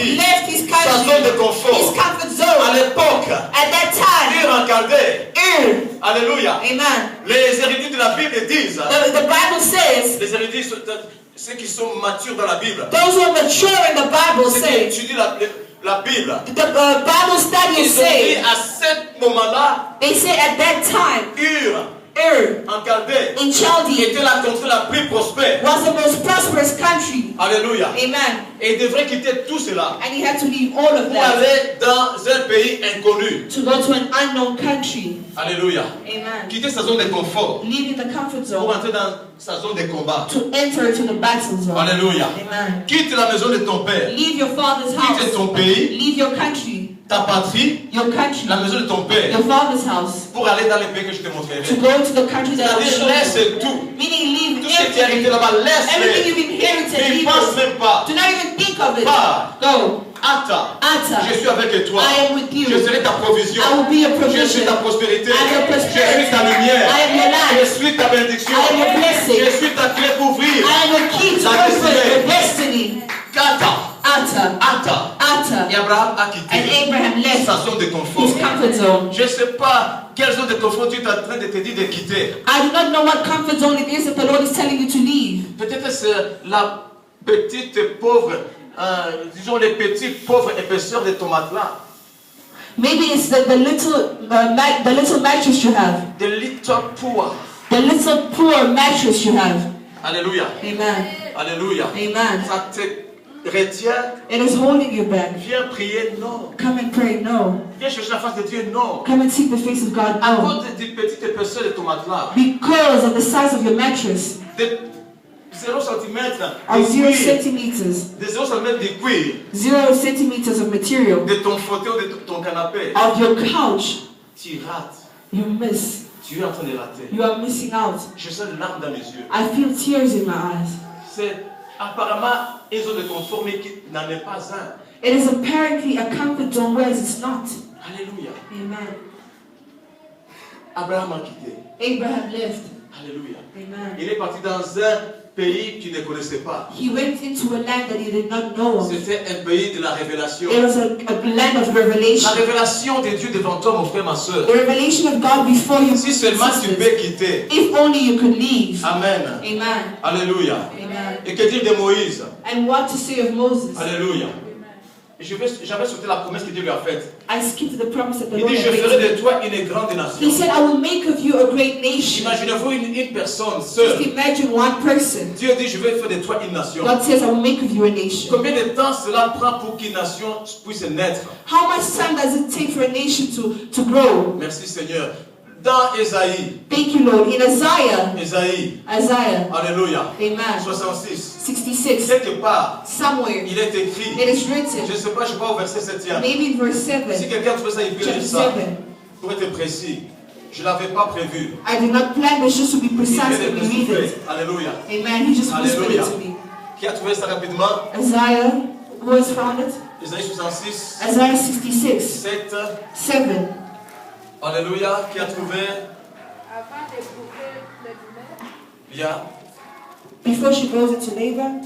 pays, left his sa country, zone de confort. his comfort À zone. l'époque, At that time, Ur en Chaldée, alléluia. amen. Les érudits de la Bible disent, The Bible says, les érudits, ceux qui sont matures dans la Bible, those who are mature in the Bible ceux qui say, étudient la Bible, the Bible studies ils ont dit say, à ce moment-là, they say at that time, Ur Ur en Chaldée in Chaldea était la contrée la plus prospère. was the most prosperous country. Alléluia. Amen. Et il devrait quitter tout cela And he had to leave all of pour that aller dans un pays inconnu. to go to an unknown country. Alléluia. Amen. Quitter sa zone de confort Leaving the comfort pour zone entrer dans sa zone de combat. to enter to the battle zone. Alléluia. Amen. Quitte la maison de ton père. Leave your father's Quitte house. ton pays, Leave your country. ta patrie, Your country. la maison de ton père Your father's house. pour aller dans les pays que je te montrerai. To go to the country that I will C'est-à-dire, show you. laisse tout. Meaning leave Tout ce qui est hérité everything. là-bas, Everything laisse-le. you've inherited, Ne leave pense it. même pas. Do not even think of it. Pars. Go. Atta. Atta. Je suis avec toi. I am with you. Je serai ta provision. I will be your Je suis provision. ta prospérité. I am your Je prosperity. suis ta lumière. I am your light. Je suis ta bénédiction. I am your blessing. Je suis ta clé pour ouvrir. I am your key to La open destinée. your destiny. Kata. Atta. Atta. Atta. Et Abraham a And quitté Abraham left sa zone de confort. his comfort zone. Je ne sais pas quelle zone de confort tu es en train de te dire de quitter. I do not know what comfort zone it is that the Lord is telling you to leave. Peut-être c'est la petite pauvre, disons les petits pauvres épaisseurs de ton matelas. Maybe it's the little mattress you have. The little poor. The little poor mattress you have. Alléluia. Amen. Alléluia. Amen. Ça te retient. It is holding you back. Viens prier, non. Come and pray, no. Viens chercher la face de Dieu, non. Come and seek the face of God, À no. cause des petites épaisseurs de ton matelas. Because of the size of your mattress De 0 cm of 0 de cuir. centimeters, De 0 cm de cuir. 0 centimeters of material De ton fauteuil ou de ton canapé. of your couch, Tu rates. you miss. Tu es en train de rater. You are missing out. Je sens des larmes dans les yeux. I feel tears in my eyes. C'est apparemment une zone de confort, mais qui n'en est pas un. It is apparently a comfort zone, whereas it's not. Alléluia. Amen. Abraham a quitté. Abraham left. Alléluia. Amen. Il est parti dans un pays qu'il ne connaissait pas. He went into a land that he did not know of. C'était un pays de la révélation. It was a land of La revelation. révélation de Dieu devant toi, mon frère, ma soeur. The revelation of God before you. Si seulement tu sisters. peux quitter. If only you could leave. Amen. Amen. Alléluia. Amen. Et que dire de Moïse? And what to say of Moses? Alléluia. J'avais sauté la promesse que Dieu lui a faite. I skipped the promise that the Il Lord dit, je had ferai made. de toi une grande He nation. said, I will make of you a great nation. Imaginez-vous une personne Just seule. imagine one person. Dieu dit, je vais faire de toi une nation. God says, I will make of you a nation. Combien de temps cela prend pour qu'une nation puisse naître? How much time does it take for a nation to grow? Merci Seigneur. Dans Ésaïe, Thank you, Lord. In Isaiah, Isaiah, Alléluia, amen, 66, 66, quelque part, somewhere, il est écrit, it is je written, ne sais pas, je vais au verset 7e. maybe in verse Si 7, quelqu'un trouve ça, il peut chapter lire ça. 7. Pour être précis, je ne l'avais pas prévu. I did not plan this just to be Il precise vient when de we read souffler. it. Alléluia. Amen. He just whispered it Alléluia. to me. Qui a trouvé ça rapidement? Isaiah, who has found it? Isaïe 66, Isaiah 66, 7. 7. Alléluia. Qui a trouvé? Avant d'éprouver les douleurs, Bien. Before she goes into labor,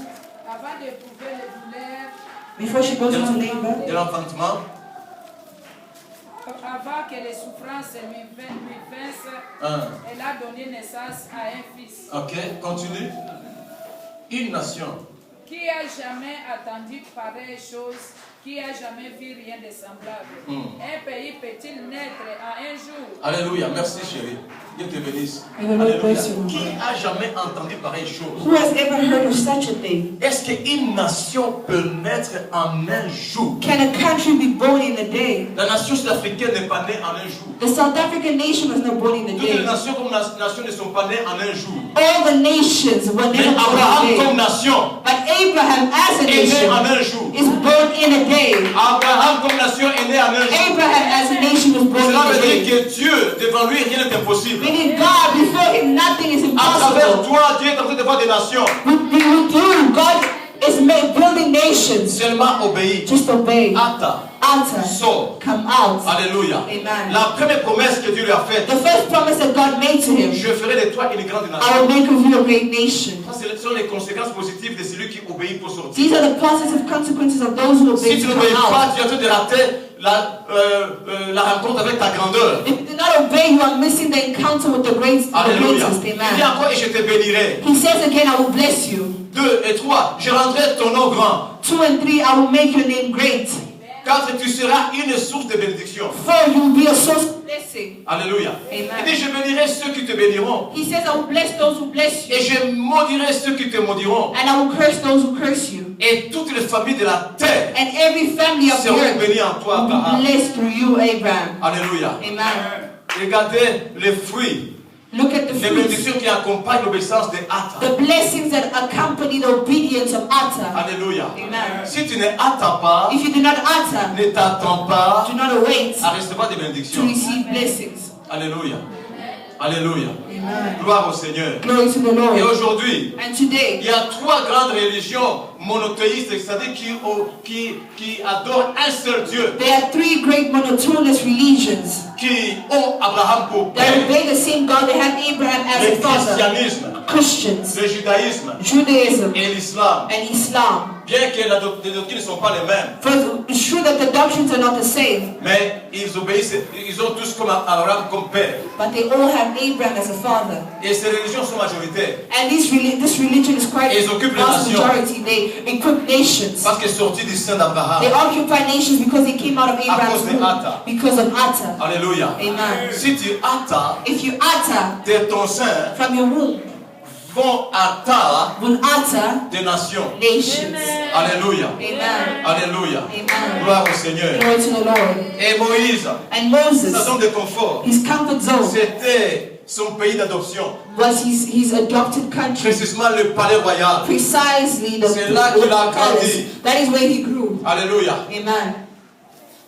avant d'éprouver les douleurs, before she goes into labor, De l'enfantement. avant que les souffrances lui vinssent, 1. elle a donné naissance à un fils. Ok, continue. Une nation. Qui a jamais attendu pareille chose? Qui a jamais vu rien de semblable? Un pays peut-il naître en un jour? Alléluia. Merci chérie. Dieu te bénisse. And the Lord Alléluia. bless you. Qui a jamais entendu pareille chose? Who has ever heard of such a thing? Est-ce qu'une nation peut naître en un jour? Can a country be born in a day? La nation sud-africaine n'est pas née en un jour. The South African nation was not born in a Toutes les day. nations comme nation ne sont pas nées en un jour. All the nations were Mais never born in Abraham a comme day. nation But Abraham as a est né en nation un jour. is born in a day. Abraham comme nation est né en un jour. Abraham as a nation was born Cela in a veut day. dire que Dieu, devant lui, rien n'est impossible. Meaning God, before him, nothing is À travers impossible. toi, Dieu est en train de voir des nations. With you, God is building nations. Seulement obéis. Just obey. Atta. altar, sors. come out. Alléluia. Amen. La première promesse que Dieu lui a faite, The first promise that God made to him, je ferai de toi une grande I nation. will make of you a great nation. Ça, ce sont les conséquences positives de celui qui obéit pour sortir. These are the positive consequences of those who obey Si tu to n'obéis come pas, out. tu es en train de rater la rencontre avec ta grandeur. If you do not obey, you are missing the encounter with the greatest. Alléluia. Il dit Amen. encore, et je te bénirai. He says again, I will bless you. 2 et 3, je rendrai ton nom grand. 2 and 3, I will make your name great. 4, tu seras une source de bénédiction. 4, you will be a source of blessing. Alléluia. Amen. Il dit, je bénirai ceux qui te béniront. He says, I will bless those who bless you, Et je maudirai ceux qui te maudiront. and I will curse those who curse you. Et toutes les familles de la terre And every family of the seront earth bénies en toi, will be Abraham. blessed through you, Abraham. Alléluia. Amen. Regardez les fruits, Look at the les fruits, bénédictions qui accompagnent l'obéissance de Hâte. the blessings that accompany the obedience of Atta. Alléluia. Amen. Si tu ne attends pas, If you do not utter, ne t'attends pas do not await à recevoir des to bénédictions. receive blessings. Alléluia. Alléluia. Amen. Gloire au Seigneur. Glory to the Et Lord. aujourd'hui, And today, il y a 3 grandes religions monothéistes, c'est-à-dire qui adorent un seul Dieu, there are 3 great monotonous religions qui ont Abraham pour that père. obey the same God. They have Abraham as Le a father. christianisme, Christians, le judaïsme Judaism, et l'islam. and Islam. Bien que les doctrines ne sont pas les mêmes, For it's true that the doctrines are not the same, mais ils obéissent, ils ont tous comme Abraham comme père. but they all have Abraham as a father. Et ces religions sont majoritaires And this religion is quite Ils occupent les vast nations. majority. They equip nations. parce qu'elles sont sorties du sein d'Abraham. They occupy nations because they came out of cause Abraham's de womb. Atta. Because of Atta. Alléluia. Amen. Si tu attends If you Atta de ton sein, from your womb, vont attendre will Atta des nations. nations. Alléluia. Amen. Alléluia. Amen. Gloire au Seigneur. Glory to the Lord. Et Moïse, And sa Moses, zone de confort, his comfort zone c'était son pays d'adoption. was his adopted country. Précisément le palais royal. Precisely the C'est là qu'il a palace. grandi. That is where he grew. Alléluia. Amen.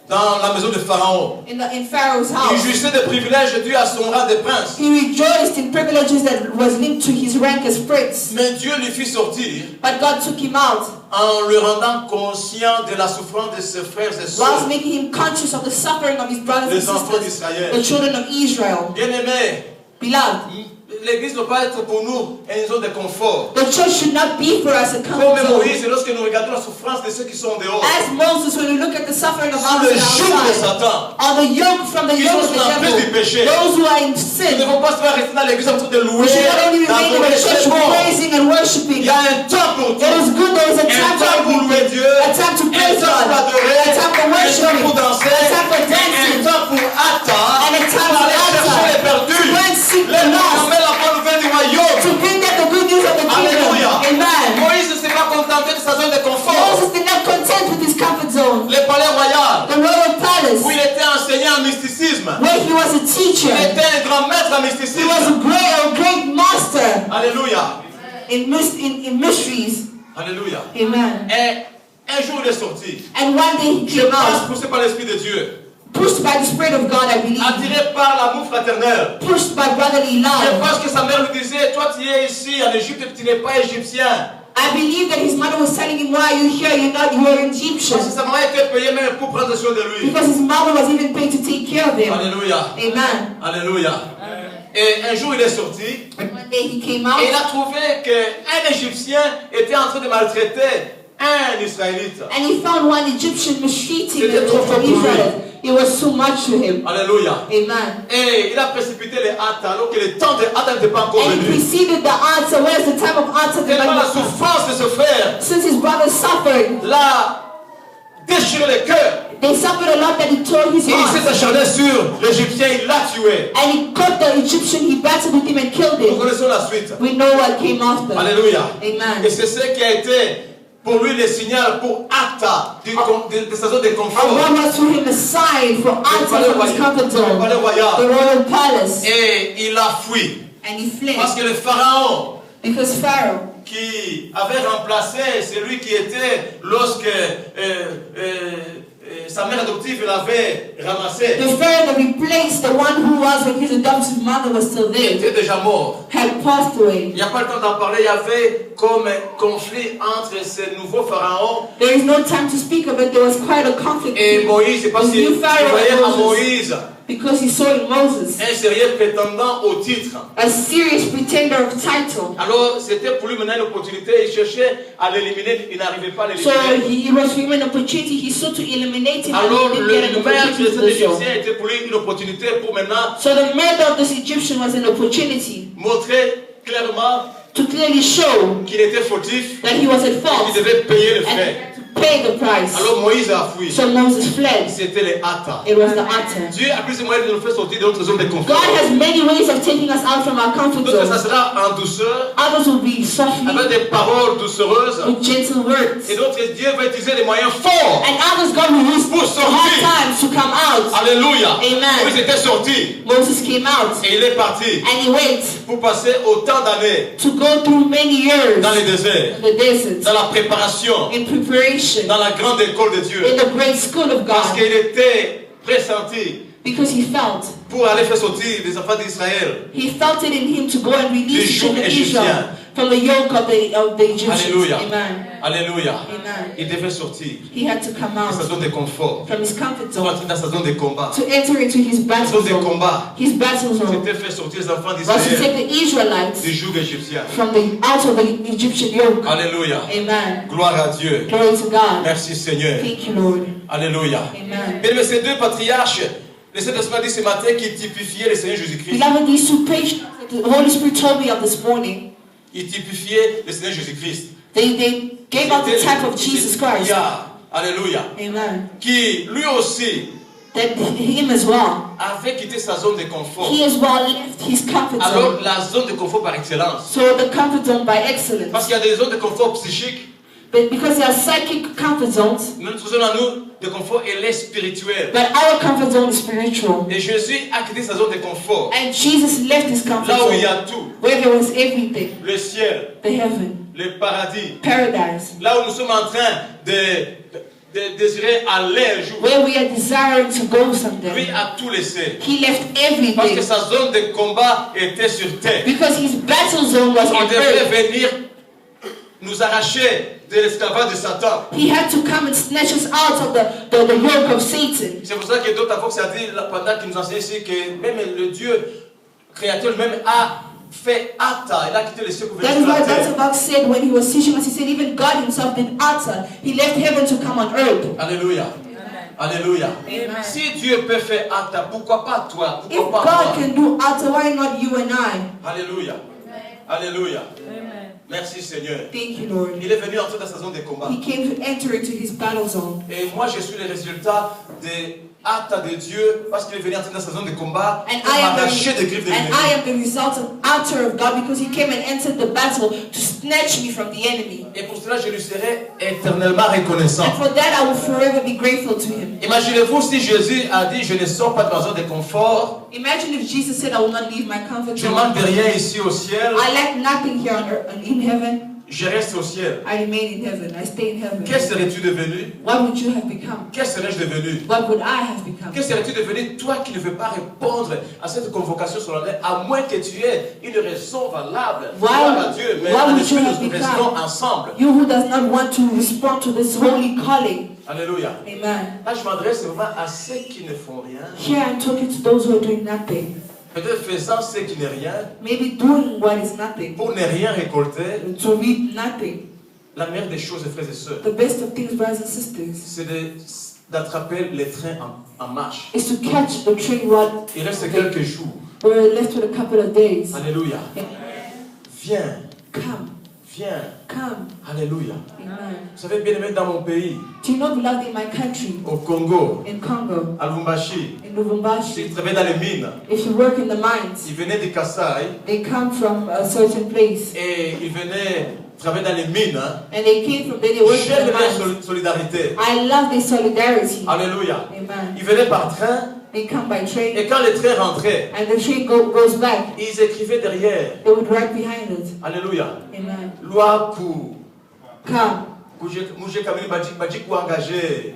Dans la maison de Pharaon. In Pharaoh's Il house. jouissait des privilèges dus à son rang de prince. He rejoiced in privileges that was linked to his rank as prince. Mais Dieu lui fit sortir But God took him out en le rendant conscient de la souffrance de ses frères et whilst sœurs, making him conscious of the suffering of his brothers and les enfants sisters, d'Israël. the children of Israel. Bien-aimés, Beloved, l'église ne doit pas être pour nous une zone de confort. the church should not be for us a Comme comfort zone. Moïse, lorsque nous regardons la souffrance de ceux qui sont dehors, As Moses, when we look at the suffering of sous others le joug de outside, Satan, or the yoke from the Ils yoke sont of sous the l'emprise du péché. devil, those who are in nous ne sin, devons pas se faire rester dans l'église en train de we louer, should not only remain in d'adorer, the church c'est bon. praising and worshiping. Il y a un temps pour It is tout. good, there is a Un time for temps pour louer everything. Dieu, A time to un praise temps God, pour adorer, a time for un temps worshiping, pour danser, a time for et un dancing, temps pour attendre, and a time pour for aller chercher les perdus, go and seek les the lost, proclamer la bonne nouvelle du royaume. to bring them the good news of the kingdom. Alléluia. Amen. Moïse ne s'est pas contenté de sa zone de confort, Moses did not content with his comfort zone, le palais royal, the royal palace, où il était enseignant en mysticisme. where he was a teacher. Il était un grand maître en He was mysticisme. a great master Alléluia. in mysteries. Alléluia. Amen. Et un jour il est sorti. And one day he Je came pense out, poussé par l'Esprit de Dieu, pushed by the Spirit of God, I believe, attiré par l'amour fraternel. pushed by brotherly Je love. pense que sa mère lui disait, toi tu es ici en Égypte et tu n'es pas égyptien. I believe that his mother was telling him, why are you here? You are Egyptian. Parce que sa maman était payée même pour prendre soin de lui. Because his mother was even paid to take care of him. Alléluia. Amen. Alléluia. Et un jour il est sorti And one day he came et il out a trouvé qu'un Égyptien était en train de maltraiter un Israélite. and he found one Egyptian mistreating C'était trop fort an pour lui. Israelite. It was too much to him. Alléluia. Amen. Et il a précipité les hâtes alors que le temps de hâte n'était pas encore And he venu. preceded the answer. Where's the time of answer? Tellement la souffrance de ce frère Since his brother suffered, l'a déchiré le cœur. they suffered a lot that he tore his Et il s'est heart. acharné sur l'Égyptien, il l'a tué. And he caught the Egyptian, he battled with him and killed Nous him. connaissons la suite. We know what came after. Alléluia. Amen. Et c'est ce qui a été pour lui le signal pour Acta de sa zone de And confort. what was to him a sign for answer from his comfort Le zone, palais the royal. royal palace. Et il a fui. And he fled. Parce que le pharaon Because Pharaoh, qui avait remplacé celui qui était lorsque sa mère adoptive l'avait ramassé. The pharaoh that replaced the one who was like his adoptive mother was still Il there, était déjà mort. had passed away. Il n'y a pas le temps d'en parler. Il y avait comme un conflit entre ces nouveaux pharaons There is no time to speak of it. There was quite a conflict et Moïse. C'est parce The qu'il new Pharaoh voyait and à Moses. Moïse because he saw in Moses un sérieux prétendant au titre. a serious pretender of title. Alors c'était pour lui maintenant une opportunité. Il cherchait à l'éliminer. Il n'arrivait pas à So l'éliminer. he was given an opportunity. He sought to eliminate him, Alors and he le didn't get an meurtre de opportunity to cet do so. Égyptien était pour lui une opportunité pour maintenant So the murder of this Egyptian was an opportunity montrer clairement to clearly show qu'il était fautif that he was at et fault qu'il devait payer le and fait. to pay the price. Alors Moïse a fui. So Moses fled. C'était les hâtes. It was the utter. Dieu a plus de moyens de nous faire sortir de notre zone de confort. God has many ways of taking us out from our comfort D'autres, ça zone. sera en douceur, Others will be softly avec des paroles doucereuses. with gentle words. Et d'autres, Dieu va utiliser des moyens forts. And others God will use Pour the hard sortir. times to come out. Alléluia. Amen. Moïse était sorti Moses came out et il est parti and he went pour passer autant d'années to go through many years dans les déserts, in the desert, dans la préparation, in preparation, dans la grande école de Dieu. in the great school of Parce God, qu'il était pressenti because he felt pour aller faire sortir les enfants d'Israël. He felt it in him to go and release Du the children joug of Israel égyptien. from the yoke of the Egyptians. Alléluia. Amen. Alléluia. Amen. Il devait sortir He had to come de sa out zone de confort, from his comfort pour zone entrer dans sa zone de combat. to enter into his La battle zone de zone. combat, His battle zone c'était faire sortir les enfants was to d'Israël take the Israelites du joug égyptien. from out of the Egyptian yoke. Alléluia. Amen. Gloire à Dieu. Glory to God. Merci Seigneur. Thank you, Lord. Alléluia. Amen. Bien, mais ces deux patriarches, le Saint-Esprit a dit ce matin qu'ils typifiaient le Seigneur Jésus-Christ. Beloved, these two patients that the Holy Spirit told me of this morning, Ils typifiaient le Seigneur Jésus-Christ. they gave out the type of Jesus Christ. Yeah. Alléluia. Amen. Qui lui aussi That him as well, avait quitté sa zone de confort. he as well left his comfort Alors zone. la zone de confort par excellence. So the comfort zone by excellence. Parce qu'il y a des zones de confort psychique. But because there are psychic comfort zones, Notre zone à nous de confort, elle est spirituelle. but our comfort zone is spiritual. Et Jésus a quitté sa zone de confort. And Jesus left his comfort Là où il y zone, a tout. where there was everything, Le ciel, the heaven, le paradis. paradise, Là où nous sommes en train de désirer aller un jour. where we are desiring to go Lui someday. a tout laissé. He left Parce que everything sa zone de combat était sur terre. because his battle zone was Il on devait earth. venir nous arracher de l'esclavage de Satan. He had to come and snatch us out of the yoke of Satan. C'est pour ça que d'autres fois, ça dit, pendant qu'il nous enseignait ici, que même le Dieu créateur lui-même a fait hâte. Il a quitté les cieux pour venir That is sur la what terre. Dr. Buck said when he was teaching us. He said even God himself did utter. He left heaven to come on earth. Alléluia. Alléluia. Amen. Si Dieu peut faire hâte, pourquoi pas toi? If Pourquoi pas God moi? can do utter, why not you and I? Alléluia. Alléluia. Amen. Merci Seigneur. Thank you, Lord. Il est venu entrer dans sa zone de combat. He came to enter into his battle zone. Et moi, je suis le résultat des hâtes de Dieu parce qu'il est venu entrer dans sa zone de combat And pour I am m'arracher des griffes de and l'ennemi. I am the result of utter of God because he came and entered the battle to snatch me from the enemy. Et pour cela, je lui serai éternellement reconnaissant. And for that I will forever be grateful to him. Imaginez-vous si Jésus a dit, je ne sors pas de ma zone de confort, Imagine if Jesus said, I will not leave my comfort je zone. manque de rien ici au ciel, I lack nothing here on earth, in heaven. je reste au ciel. I remain in heaven. I stay in heaven. Que serais-tu devenu? What would you have become? Que serais-je devenu? What would I have become? Que serais-tu devenu, toi qui ne veux pas répondre à cette convocation solennelle, à moins que tu aies une raison valable? Gloire à Dieu, mais why en would esprit, you have nous become? restons ensemble. You who does not want to respond to this holy calling. Alléluia. Amen. Là, je m'adresse vraiment à ceux qui ne font rien. Here I'm talking to those who are doing nothing. Peut-être faisant ce qui n'est rien, Maybe doing what is nothing. pour ne rien récolter. To reap nothing. La meilleure des choses, frères et sœurs, The best of things, brothers and sisters, c'est d'attraper les trains en marche. is to catch the train while Il reste quelques jours. we're left with a couple of days. Alléluia. Viens, Come, viens. come. Alléluia. Amen. Vous savez, bien aimé, dans mon pays, Do you know, beloved, in my country, au Congo, in Congo, à Lubumbashi, in Lubumbashi, ils travaillaient dans les mines. if you work in the mines, Ils venaient du Kassai they come from a certain place. et ils venaient travailler dans les mines. Hein. And they came from there, they worked in J'aime the leur mines. solidarité. I love their solidarity. Alléluia. Amen. Ils venaient par train They come by train, et quand les trains rentraient, and the train goes back. ils écrivaient derrière. They would write behind it. Alléluia. Amen. Loi pour Come. Muje Kamini Baji engagé.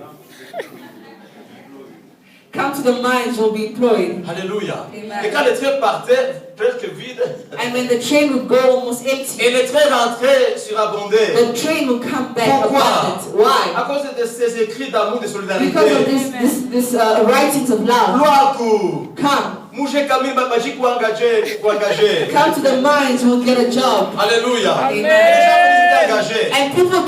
come to the mines will be employed. Alléluia. Amen. Et quand le train partait presque vide, And when the train would go almost empty, et le train rentrait surabondé. the train would come back Pourquoi? abundant. À Why? cause de ces écrits d'amour, de solidarité. Because of this writings of love. Loaku. Come. Mouche Camille Babaji pour engager. Come to the mines, we'll get a job. Alléluia. Amen. Les gens étaient engagés. And people